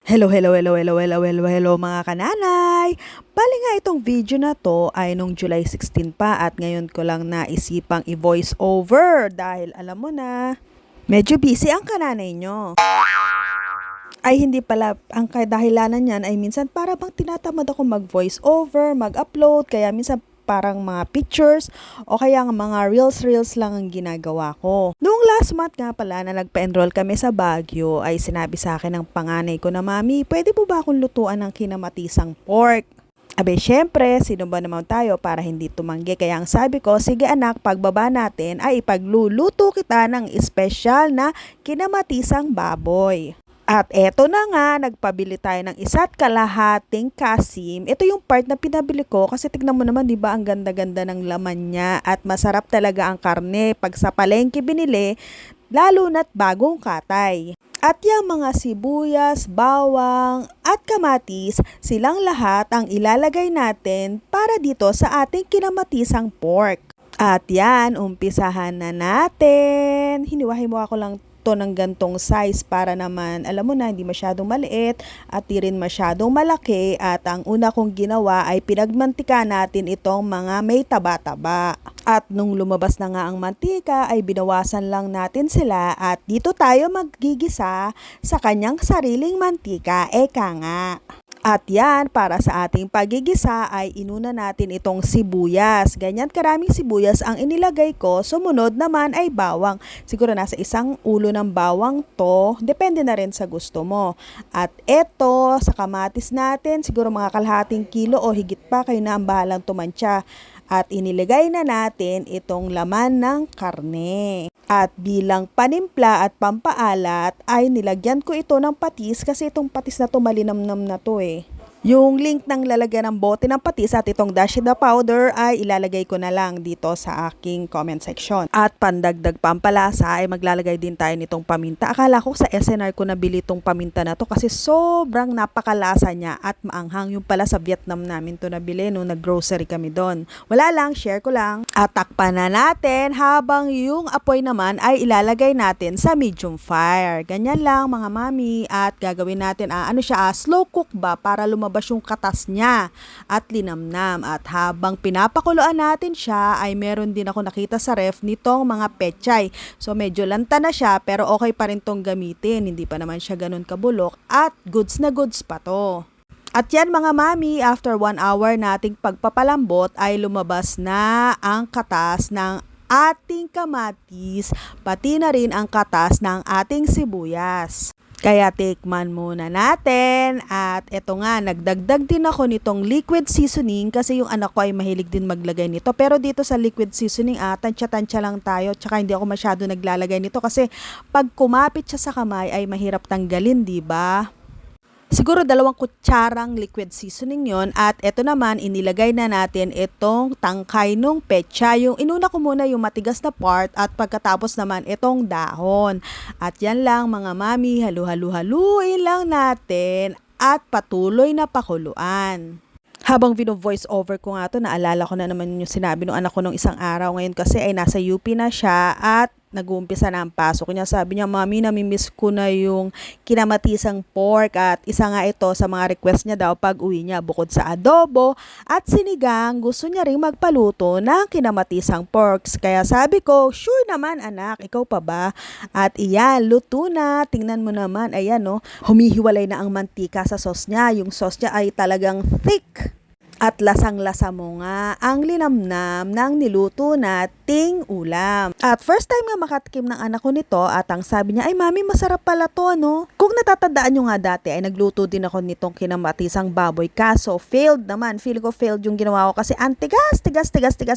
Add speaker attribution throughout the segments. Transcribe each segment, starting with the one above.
Speaker 1: Hello, hello, hello, hello, hello, hello, hello mga kananay! Bali nga itong video na to ay nung July 16 pa at ngayon ko lang naisipang i-voice over dahil alam mo na, medyo busy ang kananay nyo. Ay hindi pala, ang kadahilanan niyan ay minsan para bang tinatamad ako mag-voice over, mag-upload, kaya minsan parang mga pictures o kaya mga reels lang ang ginagawa ko. Noong last month nga pala na nagpa-enroll kami sa Baguio ay sinabi sa akin ng panganay ko na, "Mami, pwede po ba akong lutuan ng kinamatisang pork?" Abe, syempre, sino ba naman tayo para hindi tumanggi? Kaya ang sabi ko, sige anak, pagbaba natin ay ipagluluto kita ng espesyal na kinamatisang baboy. At eto na nga, nagpabili tayo ng 1.5 kasim. Ito yung part na pinabili ko kasi tignan mo naman, 'di ba, ang ganda-ganda ng laman niya at masarap talaga ang karne pag sa palengke binili, lalo na't bagong katay. At yung mga sibuyas, bawang at kamatis, silang lahat ang ilalagay natin para dito sa ating kinamatisang pork. At yan, umpisahan na natin. Hiniwa-hiwa ko lang to ng gantong size para naman, alam mo na, hindi masyadong maliit at di rin masyadong malaki. At ang una kong ginawa ay pinagmantika natin itong mga may taba-taba. At nung lumabas na nga ang mantika ay binawasan lang natin sila at dito tayo maggigisa sa kanyang sariling mantika, eka nga. At yan, para sa ating pagigisa ay inuna natin itong sibuyas. Ganyan karaming sibuyas ang inilagay ko. Sumunod naman ay bawang. Siguro nasa 1 ulo ng bawang to. Depende na rin sa gusto mo. At eto, sa kamatis natin, siguro mga 1/2 kilo o higit pa, kayo na ang bahalang tumansya. At iniligay na natin itong laman ng karne. At bilang panimpla at pampaalat ay nilagyan ko ito ng patis kasi itong patis na to malinamnam na to eh. Yung link ng lalagyan ng bote ng patis at itong dashida powder ay ilalagay ko na lang dito sa aking comment section. At pandagdag pampalasa ay maglalagay din tayo nitong paminta. Akala ko sa SNR ko nabili itong paminta na to kasi sobrang napakalasa niya at maanghang. Yung pala sa Vietnam namin to nabili nung nag-grocery kami doon. Wala lang, share ko lang. At takpan na natin habang yung apoy naman ay ilalagay natin sa medium fire. Ganyan lang mga mami. At gagawin natin, slow cook ba para lumabas yung katas niya at linamnam. At habang pinapakuluan natin siya ay meron din ako nakita sa ref nitong mga pechay. So medyo lanta na siya pero okay pa rin tong gamitin. Hindi pa naman siya ganun kabulok at goods na goods pa to. At yan mga mami, after 1 hour nating pagpapalambot ay lumabas na ang katas ng ating kamatis, pati na rin ang katas ng ating sibuyas. Kaya tikman muna natin. At eto nga, nagdagdag din ako nitong liquid seasoning kasi yung anak ko ay mahilig din maglagay nito. Pero dito sa liquid seasoning, tansya-tansya lang tayo. Tsaka hindi ako masyado naglalagay nito kasi pag kumapit siya sa kamay ay mahirap tanggalin, di ba? Siguro 2 kutsarang liquid seasoning yon. At eto naman, inilagay na natin itong tangkay nung pecha. Yung inuna ko muna yung matigas na part at pagkatapos naman itong dahon. At yan lang mga mami, halu-halu-haluin lang natin at patuloy na pakuluan. Habang vino-voice over ko nga to, naalala ko na naman yung sinabi ng anak ko nung isang araw. Ngayon kasi ay nasa UP na siya at nag-uumpisa na ang pasok niya. Sabi niya, "Mami, namimiss ko na yung kinamatisang pork." At isa nga ito sa mga request niya daw pag uwi niya. Bukod sa adobo at sinigang, gusto niya ring magpaluto ng kinamatisang porks. Kaya sabi ko, "Sure naman anak, ikaw pa ba?" At iyan, luto na. Tingnan mo naman, ayan no, humihiwalay na ang mantika sa sauce niya. Yung sauce niya ay talagang thick. At lasang-lasa mo nga ang linamnam ng niluto nating ulam. At first time nga makatikim ng anak ko nito at ang sabi niya, "Ay mami, masarap pala to no?" Kung natatandaan nyo nga dati ay nagluto din ako nitong kinamatisang baboy kaso failed naman. Feel ko failed yung ginawa ko kasi ang tigas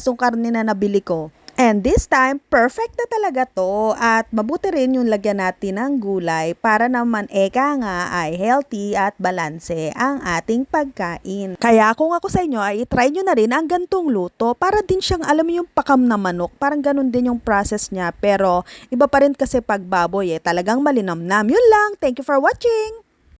Speaker 1: yung karne na nabili ko. And this time, perfect na talaga to at mabuti rin yung lagyan natin ng gulay para naman eka nga ay healthy at balanse ang ating pagkain. Kaya kung ako sa inyo ay try nyo na rin ang gantong luto para din siyang alam mo yung pakam na manok. Parang ganun din yung process niya pero iba pa rin kasi pag baboy talagang malinamnam. Yun lang. Thank you for watching!